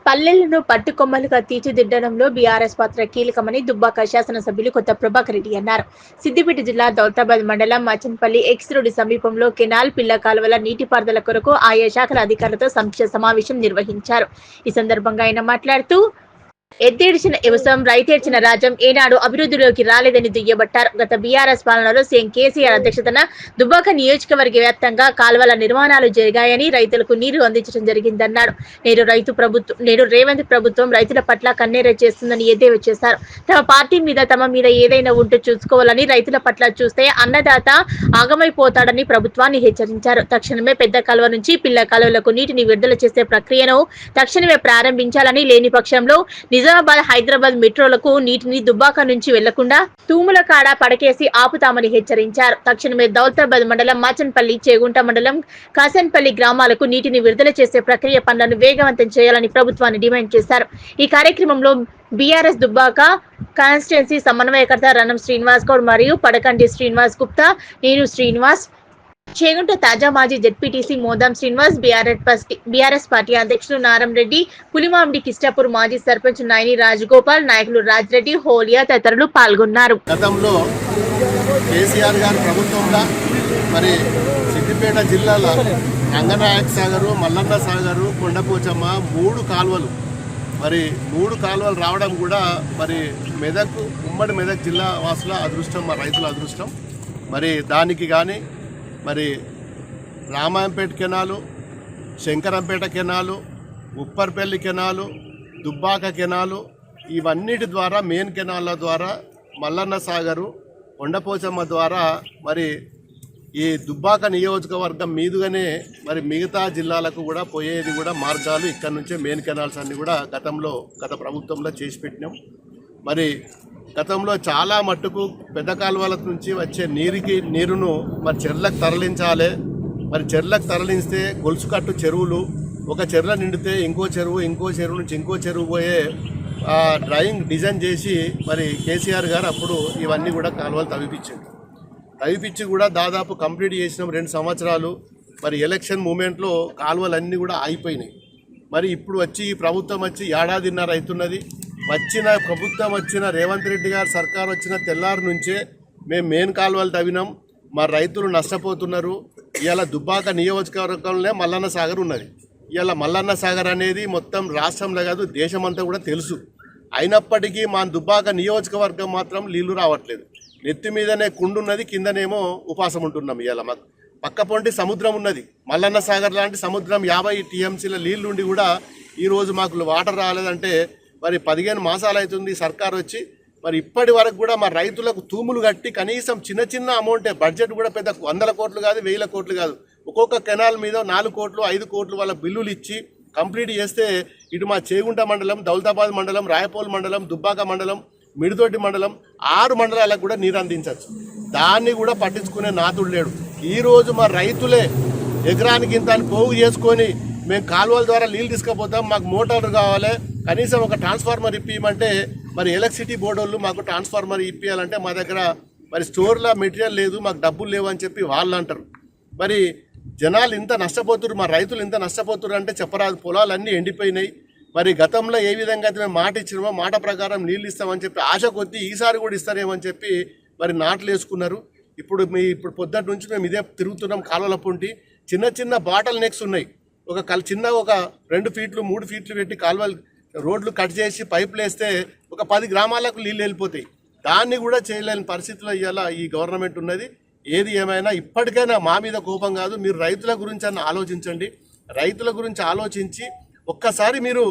పల్లెలను పట్టుకొమ్మలుగా తీర్చిదిద్దడంలో BRS పాత్ర కీలకమని దుబ్బాక శాసనసభ్యులు కొత్త ప్రభాకర్ రెడ్డి అన్నారు. సిద్దిపేట జిల్లా దౌలతాబాద్ మండలం మచన్పల్లి ఎక్స్ రోడ్డు సమీపంలో కెనాల్, పిల్ల కాలువల నీటిపారుదల కొరకు ఆయా శాఖల అధికారులతో సమీక్ష సమావేశం నిర్వహించారు. ఈ సందర్భంగా ఆయన మాట్లాడుతూ ఎద్దేడిచిన వ్యవసాయం, రైతేడ్చిన రాజ్యం ఏనాడు అభివృద్ధిలోకి రాలేదని దుయ్యబట్టారు. గత బీఆర్ఎస్ పాలనలో సీఎం కేసీఆర్ అధ్యక్షతన దుబ్బాక నియోజకవర్గ వ్యాప్తంగా కాల్వల నిర్మాణాలు జరిగాయని, రైతులకు నీరు అందించడం జరిగిందన్నారు. నేడు రేవంత్ ప్రభుత్వం రైతుల పట్ల కన్నెర చేస్తుందని ఎద్దేవా చేశారు. తమ మీద ఏదైనా ఉంటే చూసుకోవాలని, రైతుల పట్ల చూస్తే అన్నదాత ఆగమైపోతాడని ప్రభుత్వాన్ని హెచ్చరించారు. తక్షణమే పెద్ద కాలువ నుంచి పిల్ల కాలువలకు నీటిని విడుదల చేసే ప్రక్రియను తక్షణమే ప్రారంభించాలని, లేని పక్షంలో నిజామాబాద్, హైదరాబాద్ మెట్రోలకు నీటిని దుబ్బాక నుంచి వెళ్లకుండా తూముల కాడ పడకేసి ఆపుతామని హెచ్చరించారు. తక్షణమే దౌలతాబాద్ మండలం మాచన్పల్లి, చేగుంట మండలం కాసన్పల్లి గ్రామాలకు నీటిని విడుదల చేసే ప్రక్రియ పనులను వేగవంతం చేయాలని ప్రభుత్వాన్ని డిమాండ్ చేశారు. ఈ కార్యక్రమంలో బీఆర్ఎస్ దుబ్బాక కాన్స్టిట్యున్సీ సమన్వయకర్త రణం శ్రీనివాస్ గౌడ్ మరియు పడకండి శ్రీనివాస్ గుప్తా, నేను శ్రీనివాస్, చేగుంట తాజా మాజీ జెడ్పీటీసీ మోదాం శ్రీనివాస్, బీఆర్ఎస్ పార్టీ అధ్యక్షులు నారం రెడ్డి, పులిమామిడి కిష్టాపూర్ మాజీ సర్పంచ్ నాయని రాజగోపాల్, నాయకులు రాజ్రెడ్డి, హోలియా తదితరులు పాల్గొన్నారు. గతంలో కేసీఆర్ గారి ప్రభుత్వంలో మరి సిద్దిపేట జిల్లాలో రంగనాయక సాగరు, మల్లన్న సాగరు, కొండపోచమ్మ మూడు కాలువలు రావడం కూడా మరి ఉమ్మడి మెదక్ జిల్లా వాసుల అదృష్టం, మా రైతుల అదృష్టం. మరి దానికి కానీ మరి Ramayampet canal, Shankarampet canal, Upparpalli canal, Dubbaka canal, ఇవన్నిటి ద్వారా మెయిన్ కెనాల ద్వారా మల్లన్న సాగరు, కొండపోచమ్మ ద్వారా మరి ఈ దుబ్బాక నియోజకవర్గం మీదుగానే మరి మిగతా జిల్లాలకు కూడా పోయేది కూడా మార్గాలు ఇక్కడ నుంచే మెయిన్ కెనాల్స్ అన్నీ కూడా గత ప్రభుత్వంలో చేసి పెట్టినాం. మరి గతంలో చాలా మట్టుకు పెద్ద కాలువల నుంచి వచ్చే నీరును మరి చెర్లకు తరలించాలి. మరి చెర్లకు తరలిస్తే గొలుసుకట్టు చెరువులు, ఒక చెరువులో నిండితే ఇంకో చెరువు నుంచి ఇంకో చెరువు పోయే డ్రాయింగ్ డిజైన్ చేసి మరి కేసీఆర్ గారు అప్పుడు ఇవన్నీ కూడా కాలువలు తవ్విపించి కూడా దాదాపు కంప్లీట్ చేసినాం 2 సంవత్సరాలు. మరి ఎలక్షన్ మూమెంట్లో కాలువలన్నీ కూడా ఆగిపోయినాయి. మరి ఇప్పుడు ఈ ప్రభుత్వం వచ్చి ఏడాదిన్నర అవుతున్నది. ప్రభుత్వం వచ్చిన రేవంత్ రెడ్డి గారు సర్కార్ వచ్చిన తెల్లారు నుంచే మేము మెయిన్ కాలువలు తవ్వినాం. మా రైతులు నష్టపోతున్నారు. ఇవాళ దుబ్బాక నియోజకవర్గంలో మల్లన్న సాగర్ ఉన్నది. ఇవాళ మల్లన్న సాగర్ అనేది మొత్తం రాష్ట్రంలో కాదు దేశమంతా కూడా తెలుసు. అయినప్పటికీ మా దుబ్బాక నియోజకవర్గం మాత్రం నీళ్లు రావట్లేదు. నెత్తి మీదనే కుండున్నది, కిందనేమో ఉపాసం ఉంటున్నాం. ఇవాళ మాకు పక్క పొంటి సముద్రం ఉన్నది. మల్లన్న సాగర్ లాంటి సముద్రం 50 టీఎంసీల నీళ్లుండి కూడా ఈరోజు మాకు వాటర్ రాలేదంటే మరి 15 మాసాలు అవుతుంది సర్కార్ వచ్చి. మరి ఇప్పటి వరకు కూడా మా రైతులకు తూములు కట్టి కనీసం చిన్న అమౌంటే, బడ్జెట్ కూడా పెద్ద 100 కోట్లు కాదు, 1000 కోట్లు కాదు, ఒక్కొక్క కెనాల్ మీద 4 కోట్లు 5 కోట్లు వాళ్ళ బిల్లులు ఇచ్చి కంప్లీట్ చేస్తే ఇటు మా చేగుంట మండలం, దౌలతాబాద్ మండలం, రాయపోల్ మండలం, దుబ్బాక మండలం, మిడితోటి మండలం 6 మండలాలకు కూడా నీరు అందించవచ్చు. దాన్ని కూడా పట్టించుకునే నాతుడు లేడు. ఈరోజు మా రైతులే ఎకరానికి ఇంత పోగు చేసుకొని మేము కాలువల ద్వారా నీళ్ళు తీసుకుపోతాం, మాకు మోటార్లు కావాలి, కనీసం ఒక ట్రాన్స్ఫార్మర్ ఇప్పియమంటే మరి ఎలక్ట్రిసిటీ బోర్డు వాళ్ళు మాకు ట్రాన్స్ఫార్మర్ ఇప్పియాలంటే మా దగ్గర మరి స్టోర్లో మెటీరియల్ లేదు, మాకు డబ్బులు లేవు అని చెప్పి వాళ్ళు అంటారు. మరి జనాలు ఇంత నష్టపోతున్నారు, మా రైతులు ఇంత నష్టపోతున్నారు అంటే చెప్పరాదు. పొలాలన్నీ ఎండిపోయినాయి. మరి గతంలో ఏ విధంగా అయితే మేము మాట ఇచ్చినామో మాట ప్రకారం నీళ్ళు ఇస్తామని చెప్పి ఆశ కొద్దీ ఈసారి కూడా ఇస్తారేమని చెప్పి మరి నాట్లు వేసుకున్నారు. ఇప్పుడు పొద్దుటి నుంచి మేము ఇదే తిరుగుతున్నాం. కాలువల పొంటి చిన్న బాటల్ నెక్స్ ఉన్నాయి. ఒక 2 ఫీట్లు 3 ఫీట్లు పెట్టి కాలువలు రోడ్లు కట్ చేసి పైపులు వేస్తే ఒక 10 గ్రామాలకు నీళ్ళు వెళ్ళిపోతాయి. దాన్ని కూడా చేయలేని పరిస్థితిలో ఇవాళ ఈ గవర్నమెంట్ ఉన్నది. ఏది ఏమైనా ఇప్పటికైనా మా మీద కోపం కాదు, మీరు రైతుల గురించి ఆలోచించండి. రైతుల గురించి ఆలోచించి ఒక్కసారి మీరు